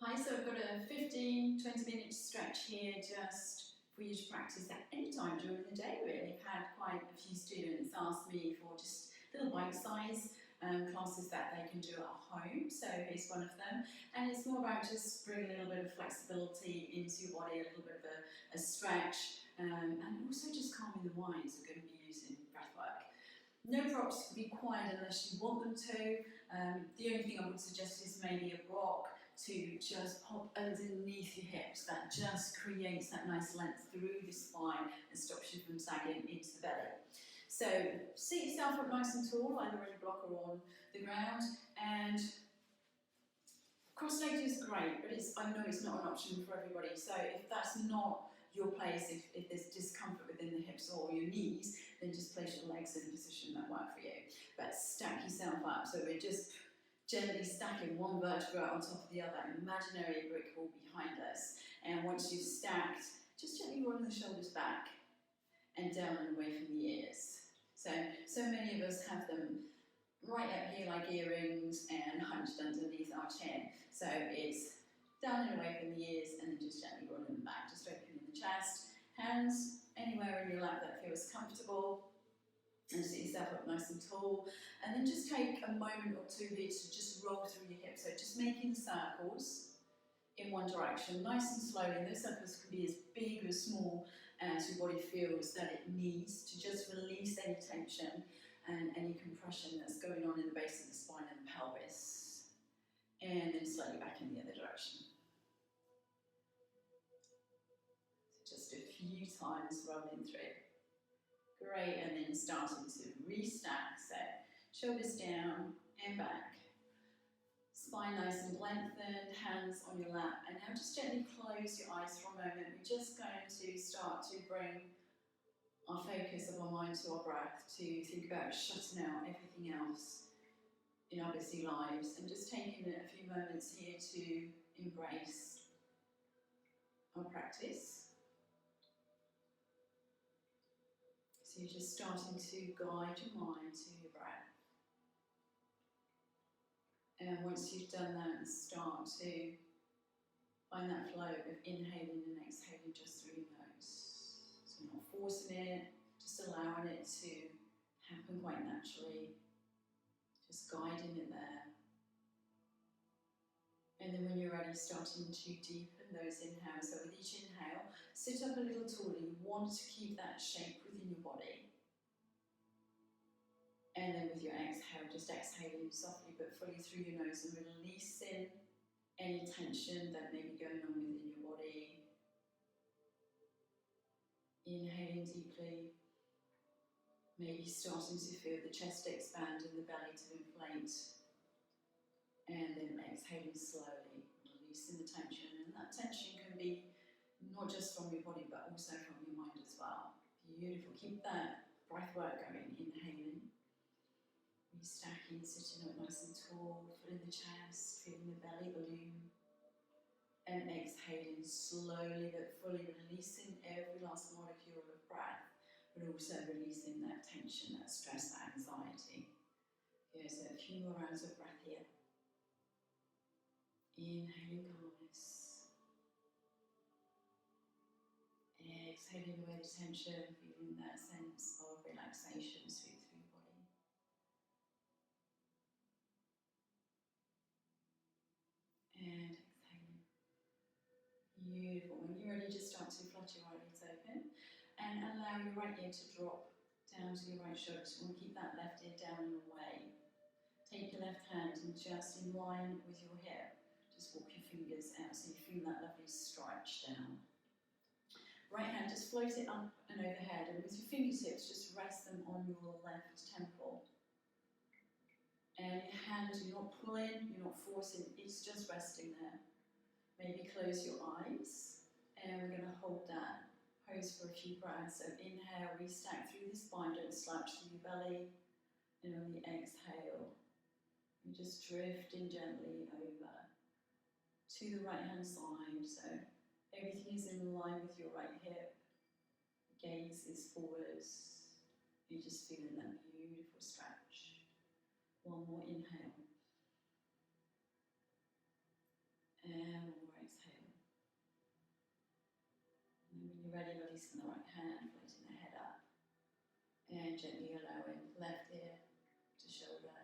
Hi, so I've got a 15-20 minute stretch here just for you to practice at any time during the day really. I've had quite a few students ask me for just little bite-size classes that they can do at home, so here's one of them. And it's more about just bringing a little bit of flexibility into your body, a little bit of a stretch, and also just calming the mind, so we're going to be using breath work. No props can be quiet unless you want them to. The only thing I would suggest is maybe a block to just pop underneath your hips. That just creates that nice length through the spine and stops you from sagging into the belly. So sit yourself up nice and tall, either in a block or on the ground, and cross-legged is great, but I know it's not an option for everybody. So if that's not your place, if there's discomfort within the hips or your knees, then just place your legs in a position that work for you. But stack yourself up. So we're just gently stacking one vertebra on top of the other, imaginary brick wall behind us. And once you've stacked, just gently roll the shoulders back and down and away from the ears. So many of us have them right up here like earrings and hunched underneath our chin. So it's down and away from the ears and then just gently rolling them back, just opening the chest, hands anywhere in your lap that feels comfortable, and sit yourself up nice and tall. And then just take a moment or two here to just roll through your hips. So just making circles in one direction, nice and slowly. And those circles can be as big or small as your body feels that it needs to just release any tension and any compression that's going on in the base of the spine and the pelvis. And then slowly back in the other direction. So just a few times rolling through. Great, and then starting to restack. So shoulders down and back. Spine nice and lengthened, hands on your lap. And now just gently close your eyes for a moment. We're just going to start to bring our focus of our mind to our breath, to think about shutting out everything else in our busy lives, and just taking a few moments here to embrace our practice. So you're just starting to guide your mind to your breath. And once you've done that, start to find that flow of inhaling and exhaling just through your nose. So not forcing it, just allowing it to happen quite naturally. Just guiding it there. And then when you're ready, starting to deepen those inhales. So with each inhale, sit up a little taller. You want to keep that shape within your body. And then with your exhale, just exhaling softly but fully through your nose and releasing any tension that may be going on within your body. Inhaling deeply. Maybe starting to feel the chest expand and the belly to inflate. And then exhaling slowly, releasing the tension. And that tension can be not just from your body, but also from your mind as well. Beautiful. Keep that breath work going. Inhaling. Restacking, sitting up nice and tall, filling the chest, feeling the belly balloon. And exhaling slowly but fully, releasing every last molecule of breath, but also releasing that tension, that stress, that anxiety. Okay, so a few more rounds of breath here. Inhaling calmness. Exhaling away the tension, feeling that sense of relaxation sweep through your body. And exhaling. Beautiful. When you're ready, just start to flutter your eyelids open and allow your right ear to drop down to your right shoulder. So you want to keep that left ear down and away. Take your left hand and just in line with your hip, just walk your fingers out so you feel that lovely stretch down. Right hand, just float it up and overhead, and with your fingertips, just rest them on your left temple. And your hand, you're not pulling, you're not forcing, it's just resting there. Maybe close your eyes, and we're going to hold that pose for a few breaths. So inhale, restack through the spine, don't slouch through your belly. And on the exhale, you're just drifting gently over to the right hand side. So everything is in line with your right hip. Gaze is forwards. You're just feeling that beautiful stretch. One more inhale. And one ready, releasing the right hand, floating the head up. And gently allowing left ear to shoulder.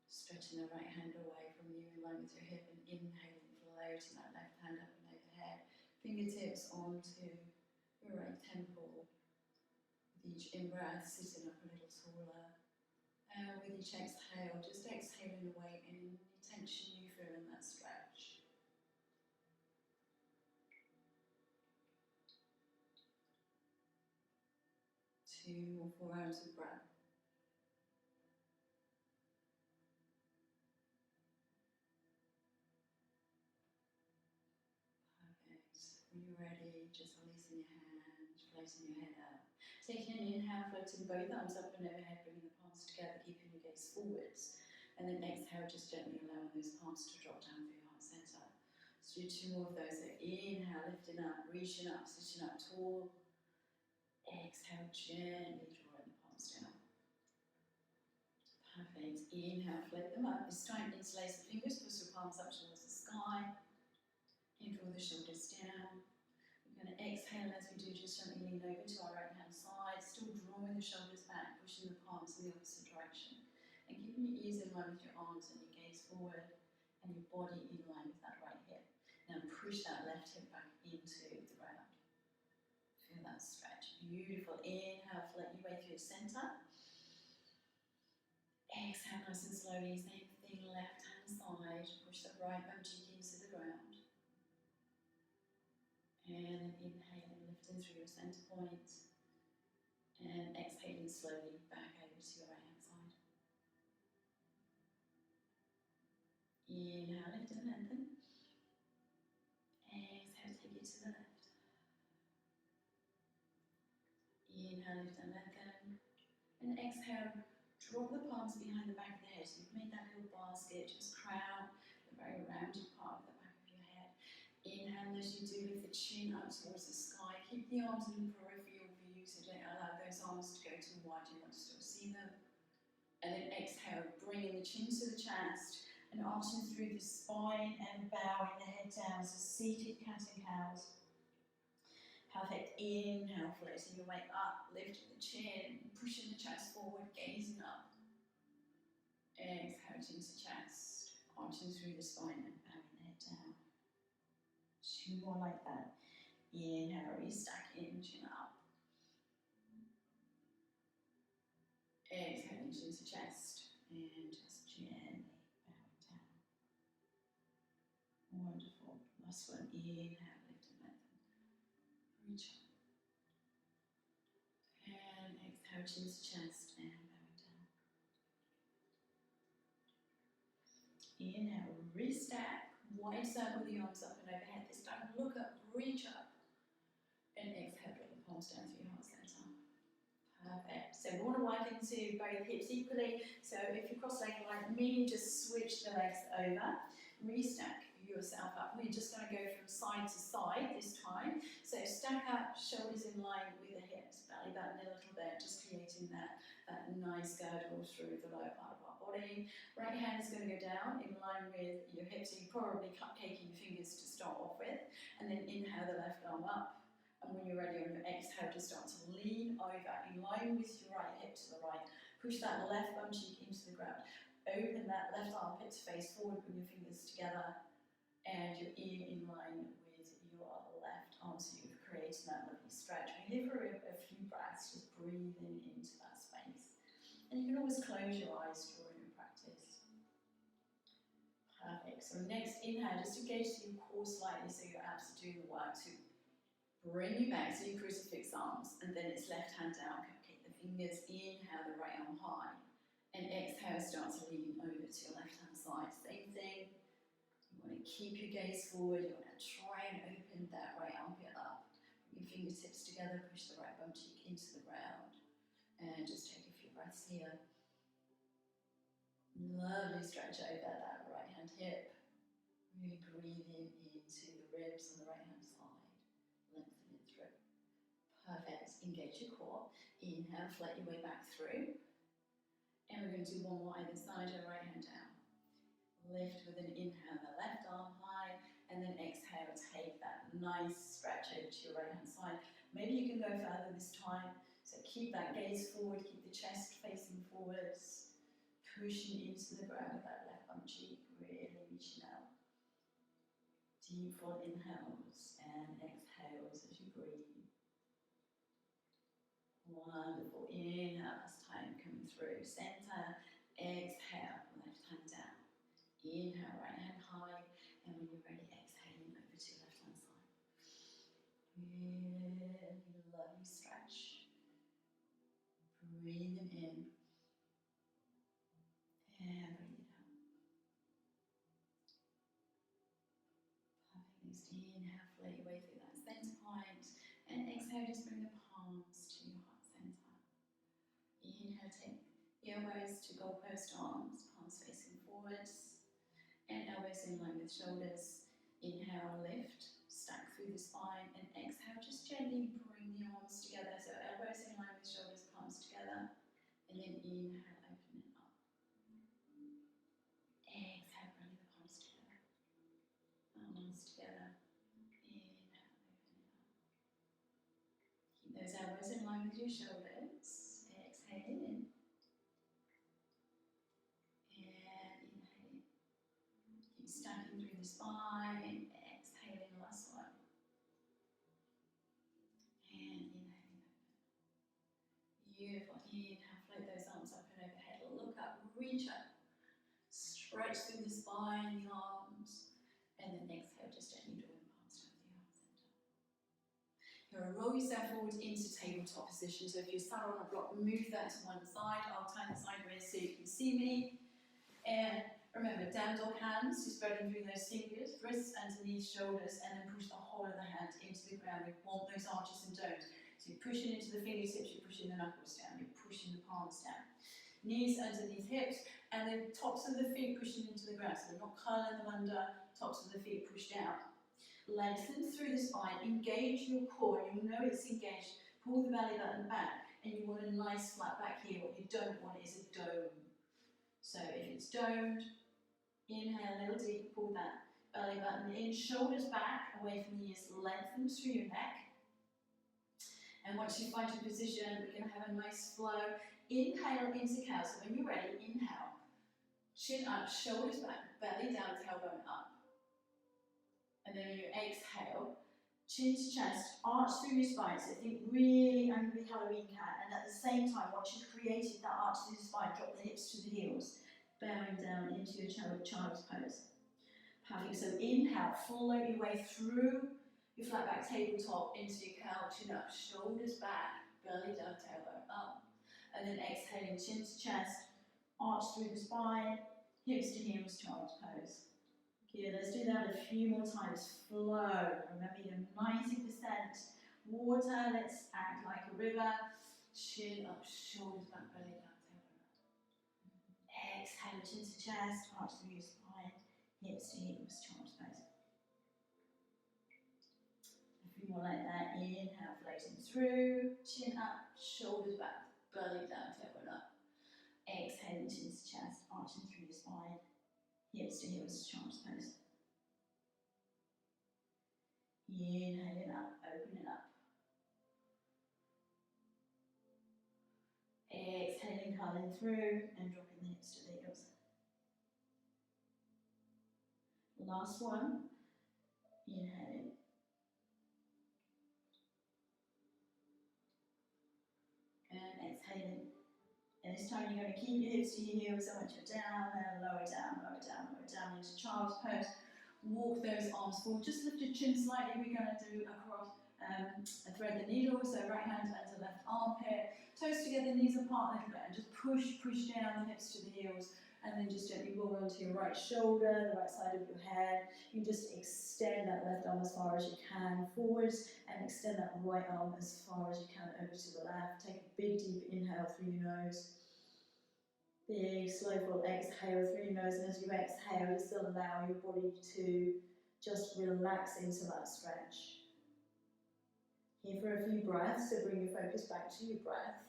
Stretching the right hand away from you in line with your hip and inhaling, floating that left hand up and overhead. Fingertips onto your right temple. With each in-breath, sitting up a little taller. And with each exhale, just exhaling away any tension you feel in that stretch. 2 or 4 rounds of breath. Perfect. When you're ready, just releasing your hand, floating your head up. Taking an inhale, floating both arms up and overhead, bringing the palms together, keeping your gaze forwards. And then exhale, just gently allowing those palms to drop down through your heart center. Let's do 2 more of those. So inhale, lifting up, reaching up, sitting up tall. Exhale, gently drawing the palms down. Perfect. Inhale, float them up. This time, interlace the fingers, push your palms up towards the sky. And draw the shoulders down. We're going to exhale as we do, just gently lean over to our right hand side, still drawing the shoulders back, pushing the palms in the opposite direction. And keeping your ears in line with your arms and your gaze forward, and your body in line with that right hip. Now push that left hip back into the ground. Feel that stretch. Beautiful. Inhale, float your way through the center. Exhale nice and slowly, same thing, left hand side. Push the right bum cheek into the ground. And inhaling, lifting through your center point. And exhaling slowly back over to your right hand side. Inhale, lift and lengthen. Exhale, take it to the left. Inhale, lift and lengthen. And exhale, drop the palms behind the back of the head. So you've made that little basket, just crown the very rounded part of the back of your head. Inhale as you do, lift the chin up towards the sky. Keep the arms in peripheral view, so don't allow those arms to go too wide. You want to still see them. And then exhale, bringing the chin to the chest and arching through the spine and bowing the head down. So seated cat and cows. Perfect. Inhale, floating your way up, lifting the chin, pushing the chest forward, gazing up. Exhale, chin to chest, arching through the spine and bowing the head down. 2 more like that. Inhale, restack in, chin up. Exhale, chin to chest, and just gently bowing down. Wonderful. Last one. Inhale, lift and lengthen. Reach up. And exhale, chin to chest, and bowing down. Inhale, restack. Wide circle the arms up and overhead. This time, look up, reach up. And exhale, drop the palms down through your heart center. Perfect. So we want to work into both hips equally. So if you cross-legged like me, just switch the legs over. Restack yourself up. We're just going to go from side to side this time. So stack up, shoulders in line with the hips, belly button a little bit, just creating that nice girdle through the lower part of our body. Right hand is going to go down in line with your hips, so you're probably cupcaking your fingers to start off with, and then inhale the left arm up. And when you're ready on your exhale, just start to lean over in line with your right hip to the right. Push that left bum cheek into the ground. Open that left armpit to face forward with your fingers together, and your ear in line with your left arm, so you've created that lovely stretch. We're here for a few breaths, just breathing into that space. And you can always close your eyes during your practice. Perfect. So next inhale, just engage your core slightly so your abs are doing the work. So bring you back to your crucifix arms, and then it's left hand down, cupcake the fingers, inhale the right arm high, and exhale, start to lean over to your left hand side. Same thing, you want to keep your gaze forward, you want to try and open that right armpit up. Bring your fingertips together, push the right bum cheek into the ground, and just take a few breaths here. Lovely stretch over that right hand hip, really breathing into the ribs on the right hand side. Lengthen it through. Perfect. Engage your core. Inhale, flat your way back through. And we're going to do one more either side, your right hand down. Lift with an inhale, the left arm high, and then exhale, take that nice stretch over to your right hand side. Maybe you can go further this time. So keep that gaze forward, keep the chest facing forwards, pushing into the ground with that left bum cheek, really reaching out. Deep full inhales and exhales as you breathe. Wonderful. Inhale, last time coming through. Center, exhale, left hand down. Inhale, right hand high, and when you're ready, exhaling over to your left hand side. Really lovely stretch. Breathing in and breathing out. Perfect. Next inhale, float your way through that center point, and exhale, just bring the palms to your heart center. Inhale, take the elbows to goalpost arms, palms facing forwards, and elbows in line with shoulders. Inhale, lift, stack through the spine, and exhale, just gently bring the arms together. So elbows in line with shoulders, palms together, and then inhale, open it up. Exhale, bring the palms together, arms together. Inhale, open it up. Keep those elbows in line with your shoulders. Exhale in. And inhale. Keep stacking through the spine. Exhaling, last one. And inhaling. Beautiful. Inhale, float those arms up and overhead. Look up, reach up. Stretch through the spine, the arms. And then exhale, just gently draw the palms down to your heart center. You're going to roll yourself forward into tabletop position. So if you're sat on a block, move that to one side. I'll turn it sideways so you can see me. And remember, down dog hands, you're spreading through those fingers, wrists underneath shoulders, and then push the whole of the hand into the ground. We want those arches and domes. So you're pushing into the fingertips, you're pushing the knuckles down, you're pushing the palms down. Knees underneath hips, and then tops of the feet pushing into the ground. So they're not curling them under, tops of the feet pushed out. Lengthen through the spine, engage your core, you'll know it's engaged. Pull the belly button back, and you want a nice flat back here. What you don't want is a dome. So if it's domed, inhale a little deeper, pull that belly button in, shoulders back, away from the ears, lengthen through your neck. And once you find your position, we're going to have a nice flow. Inhale into cow. So when you're ready, inhale. Chin up, shoulders back, belly down, tailbone up. And then when you exhale, chin to chest, arch through your spine. So think really angry Halloween cat. And at the same time, once you've created that arch through the spine, drop the hips to the heels, bowing down into your child's pose. Perfect. So inhale, float your way through your flat back tabletop into your cow, chin up, shoulders back, belly down, tailbone up. And then exhaling, chin to chest, arch through the spine, hips to heels, child's pose. Good, let's do that a few more times. Flow. Remember, you're 90% water. Let's act like a river. Chin up, shoulders back, belly down, tailbone up. Exhale, chin to chest, arch through your spine, hips to heels, child's pose. A few more like that. Inhale, floating through, chin up, shoulders back, belly down, tailbone up. Exhale, chin to chest, arching through your spine, hips to heels, child's pose. Inhaling up, opening up. Exhaling, curling through and dropping the hips to the heels. Last one. Inhaling. And exhaling. And this time you're going to keep your hips to your heels. I want you down and lower down, lower down, lower down into child's pose. Walk those arms forward. Just lift your chin slightly. We're going to do across thread the needle. So right hand under left armpit. Toes together, knees apart a little bit. And just push down the hips to the heels. And then just gently roll onto your right shoulder, the right side of your head. You just extend that left arm as far as you can forwards. And extend that right arm as far as you can over to the left. Take a big deep inhale through your nose. Big, slow, full exhale through your nose, and as you exhale, just allow your body to just relax into that stretch. Here for a few breaths, so bring your focus back to your breath.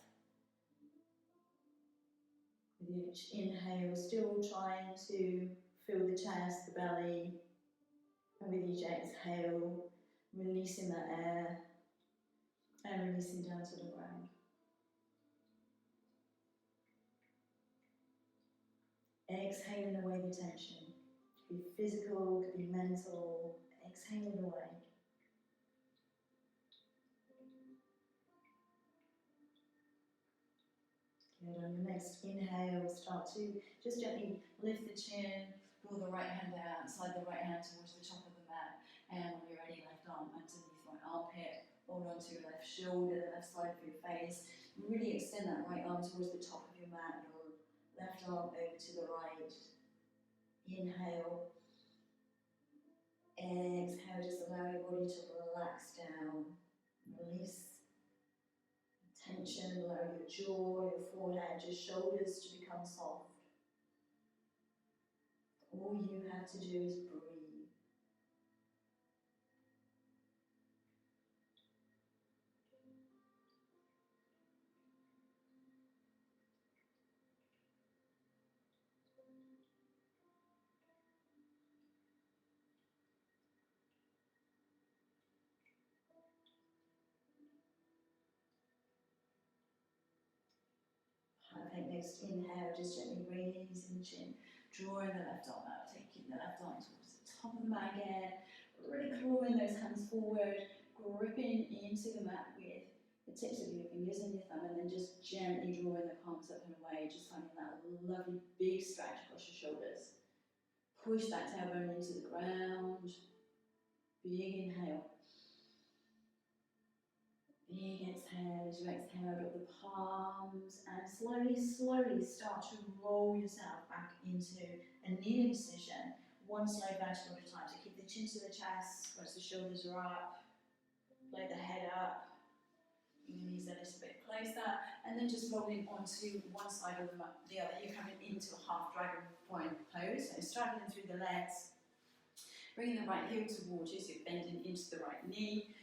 With each inhale, still trying to fill the chest, the belly, and with each exhale, Releasing that air and releasing down to the ground. Exhaling away the tension. Could be physical, could be mental. Exhaling away. Good. On your next inhale, start to just gently lift the chin, draw the right hand out, slide the right hand towards the top of the mat, and when you're ready, left arm underneath right armpit, hold on to your left shoulder, the left side of your face. Really extend that right arm towards the top of your mat, your left arm over to the right. Inhale. Exhale, just allow your body to relax down. Release tension, allow your jaw, your forehead, your shoulders to become soft. All you have to do is breathe. Perfect. Next inhale, just gently raising the chin, drawing the left arm out, taking the left arm towards the top of the mat again, really clawing those hands forward, gripping into the mat with the tips of your fingers and your thumb, and then just gently drawing the palms up and away, just finding that lovely big stretch across your shoulders. Push that tailbone into the ground. Big inhale. Big exhale as you exhale out the palms, and slowly, slowly start to roll yourself back into a kneeling position. One slow vertical at a time. So keep the chin to the chest, once the shoulders are up, blow the head up, bring the knees a little bit closer, and then just rolling onto one side or the other. You're coming into a half dragon flying pose, so straddling through the legs, bringing the right heel towards you, so you're bending into the right knee.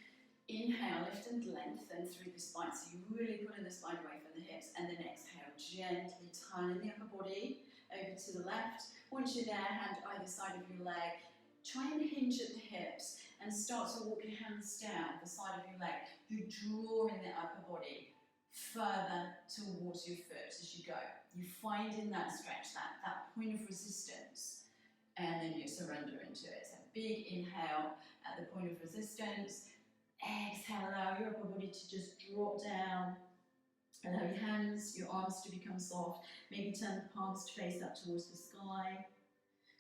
Inhale, lift and lengthen through the spine, so you're really pulling the spine away from the hips, and then exhale, gently turning the upper body over to the left. Once you're there, hand either side of your leg, try and hinge at the hips and start to walk your hands down the side of your leg. You're drawing the upper body further towards your foot as you go. You're finding that stretch, that point of resistance, and then you surrender into it. So big inhale at the point of resistance. Exhale, allow your upper body to just drop down. Allow your hands, your arms to become soft. Maybe turn the palms to face up towards the sky.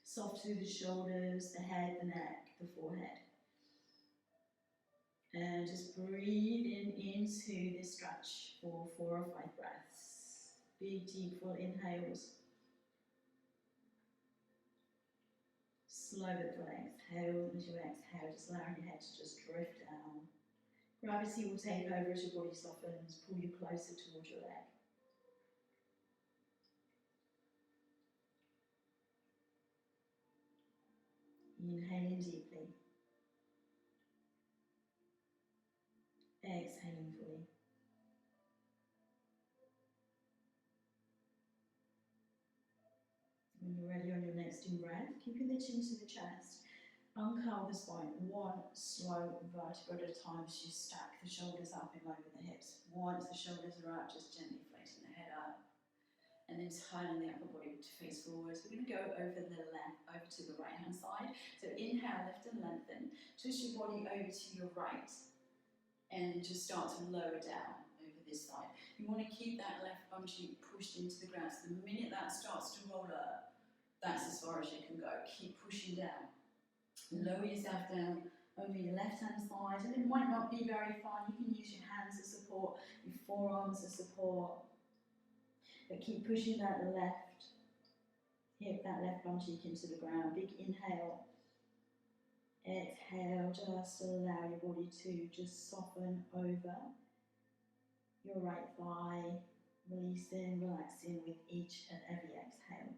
Soft through the shoulders, the head, the neck, the forehead. And just breathing into this stretch for 4 or 5 breaths. Big, deep, full inhales. Slow but full exhale. As you exhale, just allowing your head to just drift down. Gravity will take over as your body softens, pull you closer towards your leg. Inhaling deeply. Exhaling fully. When you're ready on your next in-breath, keeping the chin to the chest, uncurl the spine, one slow vertebra at a time as you stack the shoulders up in line with the hips. Once the shoulders are up, just gently floating the head up, and then turning the upper body to face forwards. We're going to go over to the right hand side. So inhale, lift and lengthen. Twist your body over to your right, and then just start to lower down over this side. You want to keep that left bum cheek pushed into the ground. So the minute that starts to roll up, that's as far as you can go. Keep pushing down. Lower yourself down over your left hand side, and it might not be very far. You can use your hands as support, your forearms as support, but keep pushing that left hip, that left bum cheek into the ground. Big inhale. Exhale, just allow your body to just soften over your right thigh, releasing, relaxing with each and every exhale.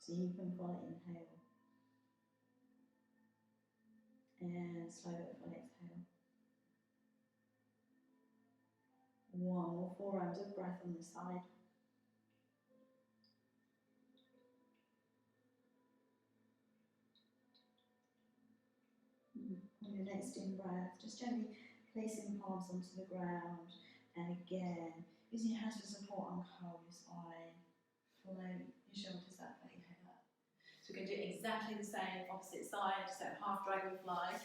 Deep and full inhale. And slow but full exhale. One more 4 rounds of breath on this side. On your next in breath, just gently placing palms onto the ground, and again, using your hands for support, uncurl your spine, float your shoulders up, let your head up. So we're going to do exactly the same, opposite side, so half dragonfly,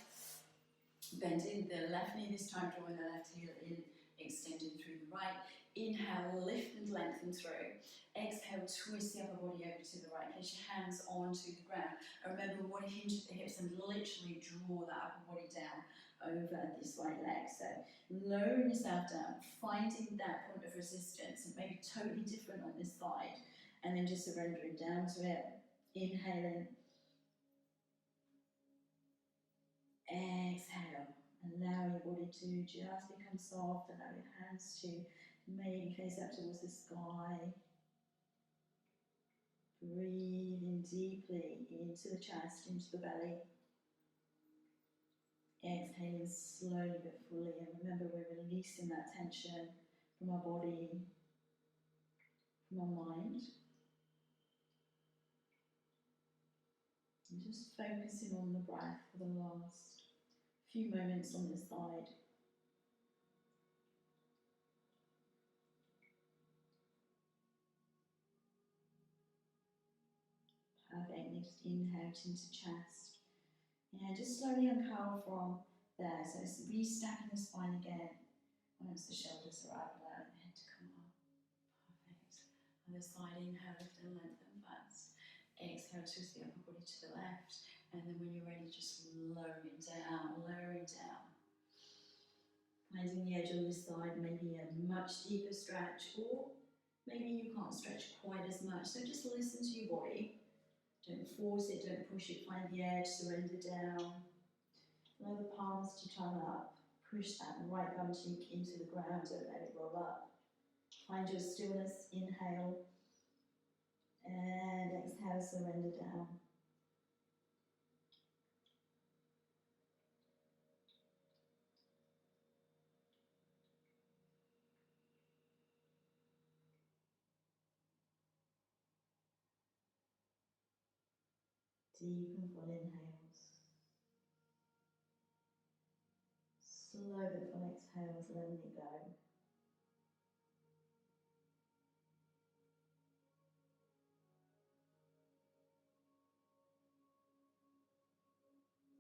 bending the left knee this time, drawing the left heel in, extending through the right. Inhale, lift and lengthen through. Exhale, twist the upper body over to the right. Place your hands onto the ground. And remember, we want to hinge at the hips and literally draw that upper body down over this right leg. So lowering yourself down, finding that point of resistance, and maybe totally different on this side, and then just surrendering down to it. Inhaling. Exhale. Allow your body to just become soft. Allow your hands to maybe face up towards the sky. Breathing deeply into the chest, into the belly. Exhaling slowly but fully. And remember, we're releasing that tension from our body, from our mind. And just focusing on the breath for the last few moments on this side. Perfect. Just inhale into chest. Yeah, just slowly uncurl from there. So it's restacking the spine again. Once the shoulders are up, allowing the head to come up. Perfect. Other side, inhale, lift and lengthen first. Exhale, twist the upper body to the left. And then when you're ready, just lower it down, lowering down. Finding the edge on this side, maybe a much deeper stretch, or maybe you can't stretch quite as much. So just listen to your body. Don't force it, don't push it, find the edge, surrender down. Allow the palms to turn up. Push that right bum cheek into the ground, don't let it roll up. Find your stillness, inhale. And exhale, surrender down. Deep and full inhales. Slow but full exhales, letting it go.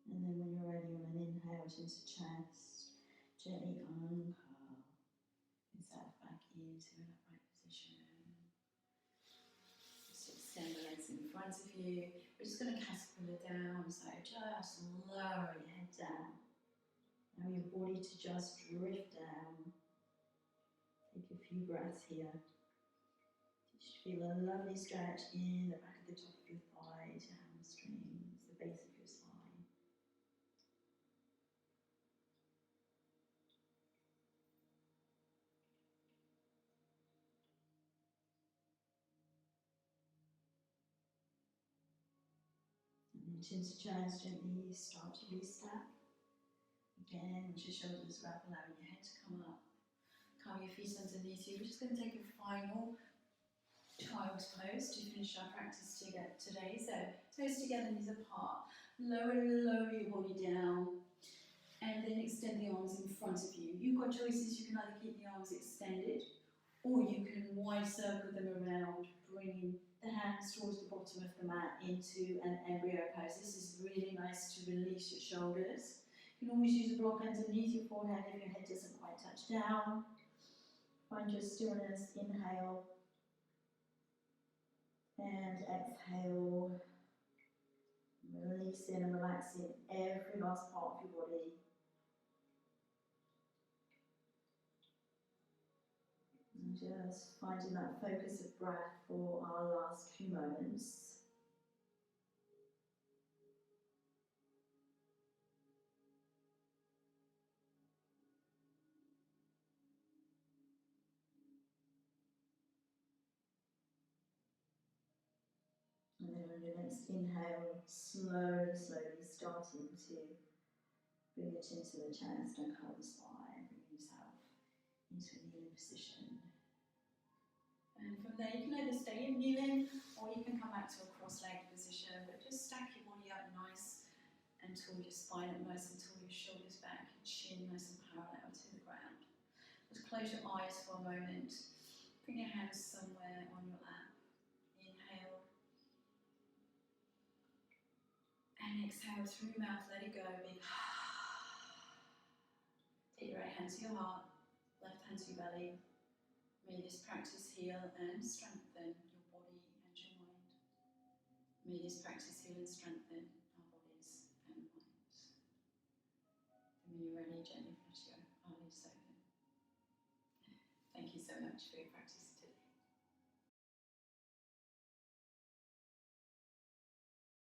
And then when you're ready, on an inhale into chest, gently uncurl yourself back into an upright position. Just extend the legs in front of you. We're just going to caterpillar down, so just lower your head down. Allow your body to just drift down. Take a few breaths here. You should feel a lovely stretch in the back of the top of your thighs, your hamstrings, the base of your spine. And then chin to chest, gently start to restep. Again, once your shoulders wrap, allowing your head to come up. Calm your feet underneath you. We're just going to take a final child's pose to finish our practice today. So toes together, knees apart. Lower your body down. And then extend the arms in front of you. You've got choices. You can either keep the arms extended, or you can wide circle them around, bringing the hands towards the bottom of the mat into an embryo pose. This is really nice to release your shoulders. You can always use a block underneath your forehead if your head doesn't quite touch down. Find your stillness, inhale, and exhale. Releasing and relaxing every last part of your body. And just finding that focus of breath for our last few moments. And then on your next inhale, slowly starting to bring your chin to the chest and curl the spine, bring yourself into a kneeling position. And from there, you can either stay in kneeling or you can come back to a cross-legged position, but just stack your body up nice and pull your spine up nice and tall, your shoulders back, your chin nice and parallel to the ground. Just close your eyes for a moment. Bring your hands somewhere on your lap. Inhale. And exhale through your mouth, let it go. Big. Take your right hand to your heart, left hand to your belly. May this practice heal and strengthen your body and your mind. May this practice heal and strengthen our bodies and minds. And when you're ready, gently flush your eyes open. Thank you so much for your practice.